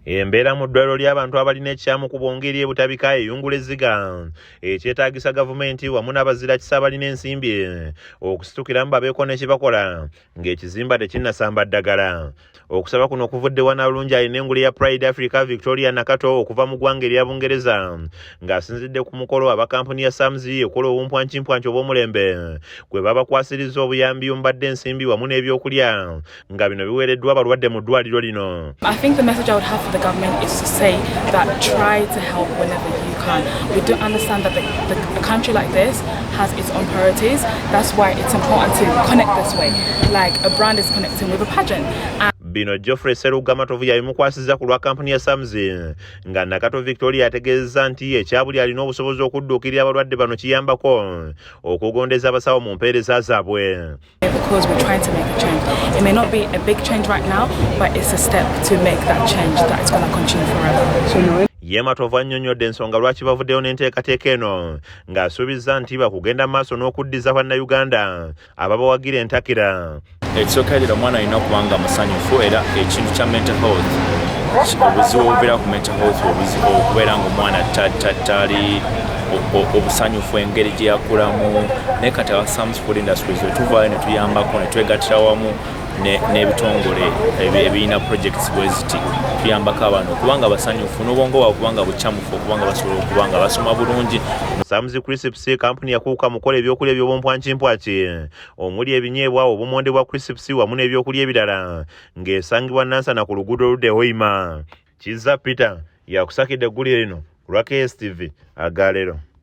Embeera mu ddwaliro ly'abantu abalina ekyamu ku bwongeri e Butabika eyungula ezziga ekyetaagisa gavumenti wamu n'abazira abalina ensimbi okusitukiramu babeeko n'ekibakola ng'ekizimba tekinnasamba ddagala. Okusaba kuno okuvudde Wanalungi alina engule ya Pride Africa Victoria Nakato okuva mu ggwanga erya Bungereza ng'asinzidde ku mukolo aba kampuni ya Samzi ekola obumpwancimpwanci obw'omulembe gwe babakwasiriza obuyambi mbadde ensimbi wamu n'ebyokulya nga bino biweereddwa abalwadde mu ddwaliro lino. I think the message I would have for the government is to say that try to help whenever you can. We do understand that a country like this has its own priorities. That's why it's important to connect this way, like a brand is connecting with a pageant. Bino Geoffrey Serugamato yabimukwasizza ku lwa kampuni ya Samzi nga Nakato Victoria ategeezezza nti ekyabuli alina obusobozi okudduukirira abalwadde bano kiyambako okugondeza abasawo mu mpeereza zaabwe. Because we're trying to make a change. It may not be a big change right now, but it's a step to make that change that it's going to continue forever. Yematovu annyonnyodde ensonga lwaki bavuddeyo n'enteekateeka eno ng'asuubizza nti bakugenda maaso n'okuddiza bannayuganda ababawagira entakira. Ekisookerera omwana alina okuba nga musanyufu era ekintu kya mental health obuzibu obubeera ku mental health okubeera ng'omwana tali obusanyufu engeri gye yakulamu naye kati aba some sport industries wetuvaayo ne tuyambako ne twegattira wamu n'ebitongole ebirina projects bweziti tuyambako abantu okubanga basanyufu n'obwongo bwabwe okubanga bukyamufu okubanga basobola okubanga basoma bulungi. Samzi Crisps kampuni yakuuka mukola ebyokulya eby'obumpwancimpwaci omuli ebinyeebwa obumonde bwa crisps wamu n'ebyokulya ebirala ng'esangibwa Nansana ku luguudo oludde Hoima. Kizza Peter yakusakidde eggulire lino ku lwa KSTV Agalero.